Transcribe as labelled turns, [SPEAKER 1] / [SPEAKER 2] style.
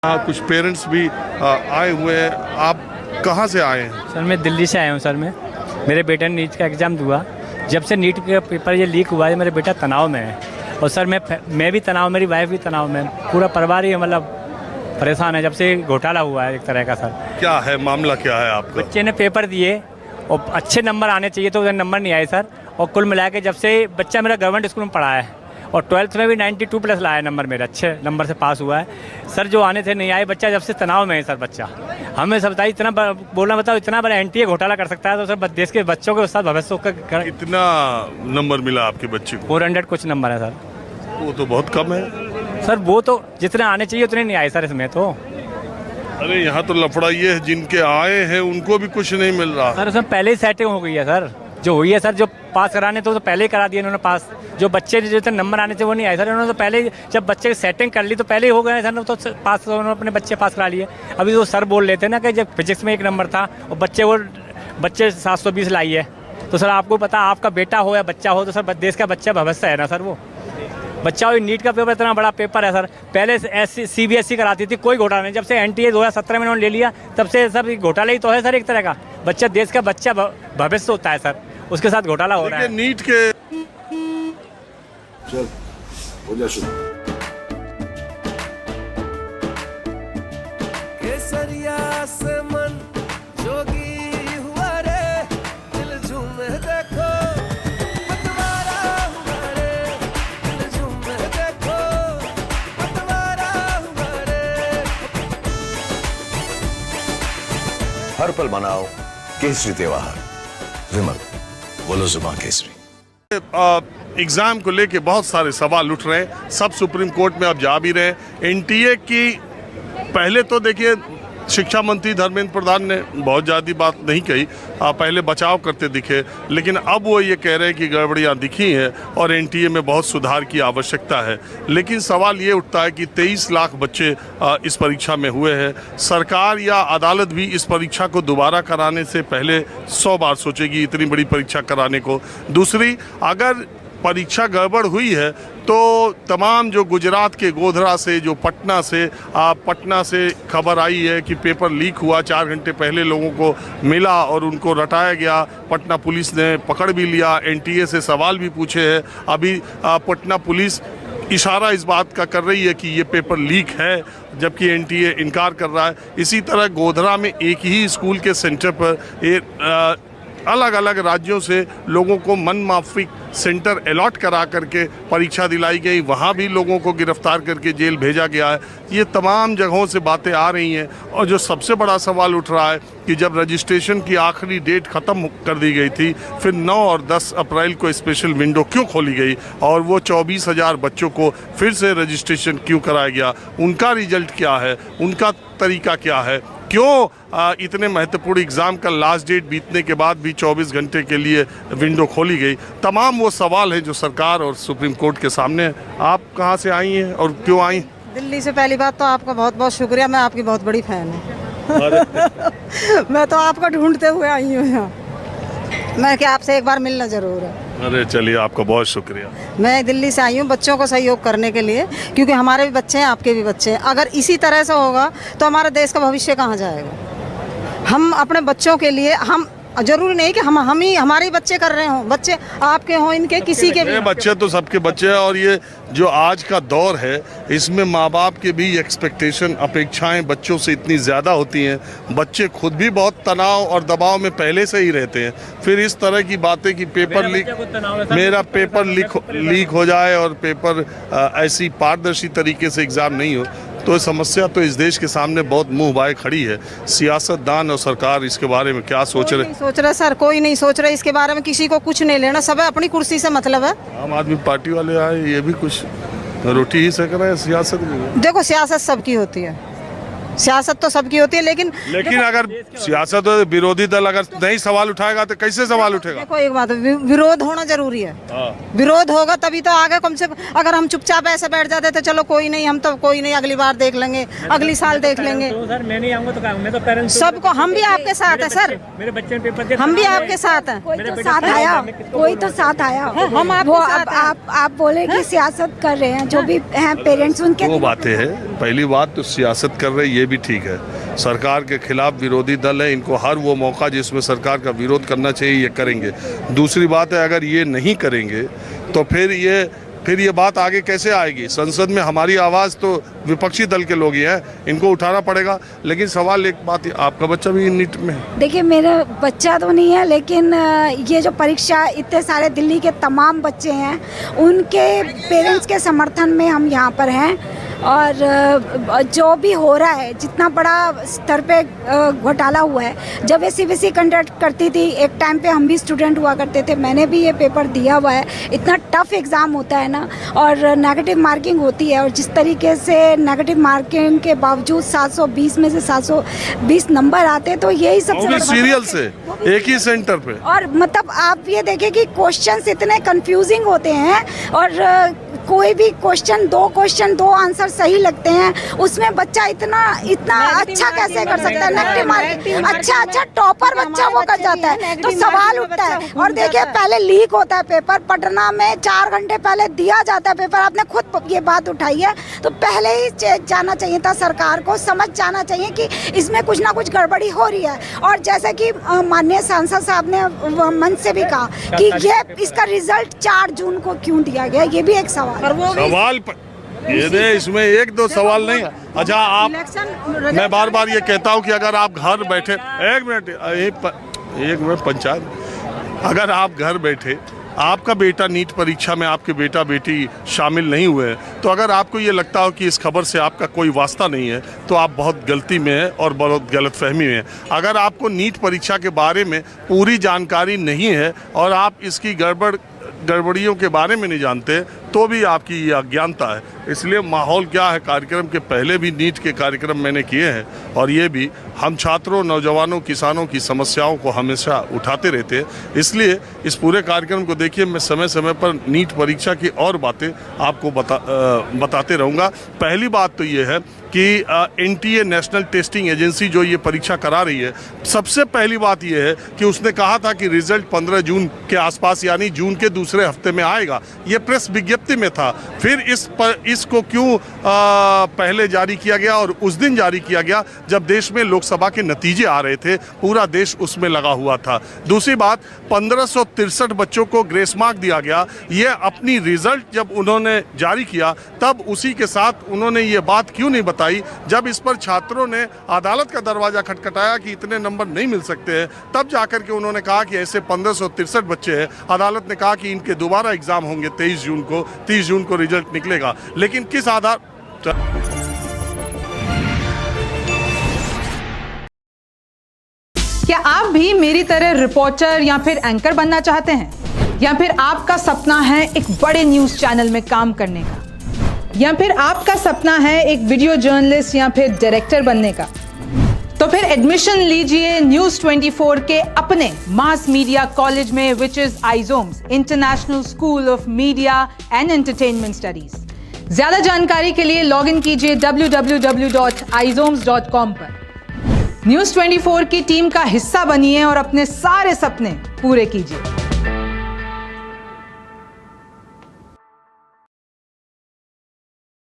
[SPEAKER 1] हाँ, कुछ पेरेंट्स भी आए हुए हैं। आप कहाँ से आए हैं?
[SPEAKER 2] सर मैं दिल्ली से आया हूँ सर। मेरे बेटे ने नीट का एग्ज़ाम दिया। जब से नीट का पेपर ये लीक हुआ है मेरे बेटा तनाव में है। और सर मैं भी तनाव, मेरी वाइफ भी तनाव में, पूरा परिवार ही मतलब परेशान है जब से घोटाला हुआ है एक तरह का। सर
[SPEAKER 1] क्या है मामला, क्या है आपका?
[SPEAKER 2] बच्चे ने पेपर दिए और अच्छे नंबर आने चाहिए तो उधर नंबर नहीं आए सर। और कुल मिला के जब से बच्चा मेरा गवर्नमेंट स्कूल में पढ़ा है और 12th में भी 92+ लाया नंबर, मेरा अच्छे नंबर से पास हुआ है सर। जो आने थे नहीं आए, बच्चा जब से तनाव में है सर। बच्चा हमें सब बताइए, इतना बोलना बताओ, इतना बड़ा NTA घोटाला कर सकता है तो सर देश के बच्चों के साथ भविष्य का।
[SPEAKER 1] कितना नंबर मिला आपके बच्चे को?
[SPEAKER 2] 400 कुछ नंबर है सर।
[SPEAKER 1] वो तो बहुत कम है
[SPEAKER 2] सर। वो तो जितने आने चाहिए उतने नहीं आए सर इसमें तो।
[SPEAKER 1] अरे यहाँ तो लफड़ा ये है, जिनके आए हैं उनको भी कुछ नहीं मिल रहा।
[SPEAKER 2] सर उसमें पहले ही सेटिंग हो गई है सर, जो हुई है सर। जो पास कराने तो पहले ही करा दिया इन्होंने पास। जो बच्चे जितने नंबर आने थे वो नहीं आए सर। उन्होंने तो पहले ही, जब बच्चे की सेटिंग कर ली तो पहले ही हो गए सर, तो पास उन्होंने अपने बच्चे पास करा लिए। अभी तो सर बोल लेते ना कि जब फिजिक्स में 1 नंबर था और बच्चे 720 लाई है, तो सर आपको पता, आपका बेटा हो या बच्चा हो तो सर देश का बच्चा भविष्य है ना सर। वो बच्चा हो, नीट का पेपर इतना बड़ा पेपर है सर। पहले CBSE कराती थी, कोई घोटाला नहीं। जब से NTA 2017 में उन्होंने ले लिया तब से सब घोटाला ही तो है सर एक तरह का। बच्चा देश का बच्चा भविष्य होता है सर, उसके साथ घोटाला हो रहा है।
[SPEAKER 1] नीट के
[SPEAKER 3] चल हो जा शुरू।
[SPEAKER 4] केसरिया से मन जोगी हुआ रे, दिल झूमे देखो पतवारा हुआ रे, दिल झूमे देखो पतवारा हुआ रे।
[SPEAKER 3] हर पल मनाओ केसरी त्योहार। विमल बोलो जुबान केसरी।
[SPEAKER 1] एग्ज़ाम को लेके बहुत सारे सवाल उठ रहे हैं, सब सुप्रीम कोर्ट में अब जा भी रहे हैं। NTA की पहले तो देखिए शिक्षा मंत्री धर्मेंद्र प्रधान ने बहुत ज़्यादा बात नहीं कही, पहले बचाव करते दिखे, लेकिन अब वो ये कह रहे हैं कि गड़बड़ियाँ दिखी हैं और NTA में बहुत सुधार की आवश्यकता है। लेकिन सवाल ये उठता है कि 23 लाख बच्चे इस परीक्षा में हुए हैं। सरकार या अदालत भी इस परीक्षा को दोबारा कराने से पहले 100 बार सोचेगी इतनी बड़ी परीक्षा कराने को। दूसरी, अगर परीक्षा गड़बड़ हुई है तो तमाम जो गुजरात के गोधरा से, जो पटना से खबर आई है कि पेपर लीक हुआ, 4 घंटे पहले लोगों को मिला और उनको रटाया गया। पटना पुलिस ने पकड़ भी लिया, NTA से सवाल भी पूछे हैं। अभी पटना पुलिस इशारा इस बात का कर रही है कि ये पेपर लीक है, जबकि NTA इनकार कर रहा है। इसी तरह गोधरा में एक ही स्कूल के सेंटर पर अलग अलग राज्यों से लोगों को मन माफिक सेंटर अलॉट करा करके परीक्षा दिलाई गई, वहाँ भी लोगों को गिरफ्तार करके जेल भेजा गया है। ये तमाम जगहों से बातें आ रही हैं। और जो सबसे बड़ा सवाल उठ रहा है कि जब रजिस्ट्रेशन की आखिरी डेट ख़त्म कर दी गई थी, फिर 9 और 10 अप्रैल को स्पेशल विंडो क्यों खोली गई और वो 24,000 बच्चों को फिर से रजिस्ट्रेशन क्यों कराया गया? उनका रिजल्ट क्या है, उनका तरीका क्या है? क्यों इतने महत्वपूर्ण एग्ज़ाम का लास्ट डेट बीतने के बाद भी 24 घंटे के लिए विंडो खोली गई? तमाम वो सवाल हैं जो सरकार और सुप्रीम कोर्ट के सामने हैं। आप कहाँ से आई हैं और क्यों आई?
[SPEAKER 5] दिल्ली से। पहली बात तो आपका बहुत बहुत शुक्रिया, मैं आपकी बहुत बड़ी फ़ैन हूँ। मैं तो आपको ढूंढते हुए आई हूँ यहाँ। मैं क्या आपसे एक बार मिलना ज़रूर है।
[SPEAKER 1] अरे चलिए, आपका बहुत शुक्रिया।
[SPEAKER 5] मैं दिल्ली से आई हूँ बच्चों को सहयोग करने के लिए, क्योंकि हमारे भी बच्चे हैं, आपके भी बच्चे हैं। अगर इसी तरह से होगा तो हमारे देश का भविष्य कहाँ जाएगा? हम अपने बच्चों के लिए, हम जरूरी नहीं कि हम ही हमारे बच्चे कर रहे हों, बच्चे आपके हों, इनके किसी के भी
[SPEAKER 1] बच्चे तो सबके बच्चे हैं। और ये जो आज का दौर है, इसमें माँ बाप के भी एक्सपेक्टेशन, अपेक्षाएं बच्चों से इतनी ज़्यादा होती हैं। बच्चे खुद भी बहुत तनाव और दबाव में पहले से ही रहते हैं। फिर इस तरह की बातें कि पेपर लीक हो जाए और पेपर ऐसी पारदर्शी तरीके से एग्ज़ाम नहीं हो, तो समस्या तो इस देश के सामने बहुत मुंह बाए खड़ी है। सियासतदान और सरकार इसके बारे में क्या सोच रहे?
[SPEAKER 5] सोच रहे सर, कोई नहीं सोच रहे इसके बारे में। किसी को कुछ नहीं लेना, सब अपनी कुर्सी से मतलब है।
[SPEAKER 1] आम आदमी पार्टी वाले आए, ये भी कुछ रोटी ही सेक रहे हैं सियासत की।
[SPEAKER 5] देखो सियासत सबकी होती है, सियासत तो सबकी होती है, लेकिन
[SPEAKER 1] अगर सियासत विरोधी दल अगर नहीं सवाल उठाएगा तो कैसे सवाल उठेगा?
[SPEAKER 5] देखो एक बात, विरोध होना जरूरी है। विरोध होगा तभी तो आगे, कम से कम अगर हम चुपचाप ऐसे बैठ जाते तो चलो कोई नहीं, हम तो कोई नहीं, अगली बार देख लेंगे, अगली साल देख लेंगे।
[SPEAKER 2] सर मैं नहीं आऊंगा तो मैं तो पेरेंट्स
[SPEAKER 5] सबको, हम भी आपके साथ है सर,
[SPEAKER 2] मेरे बच्चे पेपर दे,
[SPEAKER 5] हम भी आपके साथ हैं।
[SPEAKER 6] कोई तो साथ आया, कोई तो साथ आया।
[SPEAKER 5] हम आपके
[SPEAKER 6] वो
[SPEAKER 5] साथ हैं।
[SPEAKER 6] आप बोले कि सियासत कर रहे हैं, जो भी हैं पेरेंट्स उनके
[SPEAKER 1] दो बातें हैं। पहली बात तो सियासत कर रहे, ये भी ठीक है। सरकार के खिलाफ विरोधी दल है, इनको हर वो मौका जिसमें सरकार का विरोध करना चाहिए ये करेंगे। दूसरी बात है, अगर ये नहीं करेंगे तो फिर ये बात आगे कैसे आएगी? संसद में हमारी आवाज़ तो विपक्षी दल के लोग ही हैं, इनको उठाना पड़ेगा। लेकिन सवाल एक बात, आपका बच्चा भी नीट में है?
[SPEAKER 6] देखिए मेरा बच्चा तो नहीं है, लेकिन ये जो परीक्षा, इतने सारे दिल्ली के तमाम बच्चे हैं, उनके पेरेंट्स के समर्थन में हम यहाँ पर हैं। और जो भी हो रहा है, जितना बड़ा स्तर पे घोटाला हुआ है, जब ये CBSE कंडक्ट करती थी, एक टाइम पे हम भी स्टूडेंट हुआ करते थे, मैंने भी ये पेपर दिया हुआ है। इतना टफ एग्ज़ाम होता है ना, और नेगेटिव मार्किंग होती है, और जिस तरीके से नेगेटिव मार्किंग के बावजूद 720 में से 720 नंबर आते, तो यही सबसे बड़ा
[SPEAKER 1] सीरियल से एक ही सेंटर पे।
[SPEAKER 6] और मतलब आप ये देखें कि क्वेश्चंस इतने कंफ्यूजिंग होते हैं, और कोई भी क्वेश्चन दो आंसर सही लगते हैं, उसमें बच्चा इतना अच्छा कैसे कर सकता है? नेगेटिव मार्किंग, अच्छा टॉपर बच्चा वो कर जाता है, तो सवाल उठता है। और देखिए पहले लीक होता है पेपर, पटना में 4 घंटे पहले दिया जाता है पेपर। आपने खुद ये बात उठाई है, तो पहले ही जाना चाहिए था, सरकार को समझ जाना चाहिए कि इसमें कुछ ना कुछ गड़बड़ी हो रही है। और जैसे कि माननीय सांसद साहब ने मंच से भी कहा कि ये इसका रिजल्ट 4 जून को क्यों दिया गया, ये भी एक सवाल।
[SPEAKER 1] ये दे, इसमें एक दो सवाल नहीं है। अच्छा, आप, मैं बार बार ये कहता हूँ कि अगर आप घर बैठे, एक मिनट पंचायत, अगर आप घर बैठे, आपका बेटा नीट परीक्षा में, आपके बेटा बेटी शामिल नहीं हुए हैं, तो अगर आपको ये लगता हो कि इस खबर से आपका कोई वास्ता नहीं है, तो आप बहुत गलती में हैं और बहुत गलतफहमी में हैं। अगर आपको नीट परीक्षा के बारे में पूरी जानकारी नहीं है और आप इसकी गड़बड़ियों के बारे में नहीं जानते, तो भी आपकी ये अज्ञानता है। इसलिए माहौल क्या है, कार्यक्रम के पहले भी नीट के कार्यक्रम मैंने किए हैं, और ये भी हम छात्रों, नौजवानों, किसानों की समस्याओं को हमेशा उठाते रहते हैं। इसलिए इस पूरे कार्यक्रम को देखिए, मैं समय समय पर नीट परीक्षा की और बातें आपको बताते रहूँगा। पहली बात तो ये है कि NTA नेशनल टेस्टिंग एजेंसी जो ये परीक्षा करा रही है, सबसे पहली बात ये है कि उसने कहा था कि रिजल्ट 15 जून के आसपास, यानी जून के दूसरे हफ्ते में आएगा। ये प्रेस विज्ञप्ति में था। फिर इसको क्यों पहले जारी किया गया और उस दिन जारी किया गया जब देश में लोकसभा के नतीजे आ रहे थे, पूरा देश उसमें लगा हुआ था। दूसरी बात, 1563 बच्चों को ग्रेस मार्क दिया गया। ये अपनी रिजल्ट जब उन्होंने जारी किया, तब उसी के साथ उन्होंने ये बात क्यों नहीं बताई, जब इस पर छात्रों ने अदालत का दरवाजा खटखटाया कि इतने नंबर नहीं मिल सकते हैं, तब जाकर के उन्होंने कहा कि ऐसे 1563 बच्चे हैं। अदालत ने कहा कि इनके दोबारा एग्जाम होंगे 30 जून को रिजल्ट निकलेगा। लेकिन किस आधार,
[SPEAKER 7] क्या आप भी मेरी तरह रिपोर्टर या फिर एंकर बनना चाहते हैं, या फिर आपका सपना है एक बड़े न्यूज चैनल में काम करने का, या फिर आपका सपना है एक वीडियो जर्नलिस्ट या फिर डायरेक्टर बनने का? तो फिर एडमिशन लीजिए न्यूज़ 24 के अपने मास मीडिया कॉलेज में, which is ISOMES international school of media and entertainment studies. ज्यादा जानकारी के लिए लॉग इन कीजिए www.izoms.com पर। न्यूज़ 24 की टीम का हिस्सा बनिए और अपने सारे सपने पूरे कीजिए।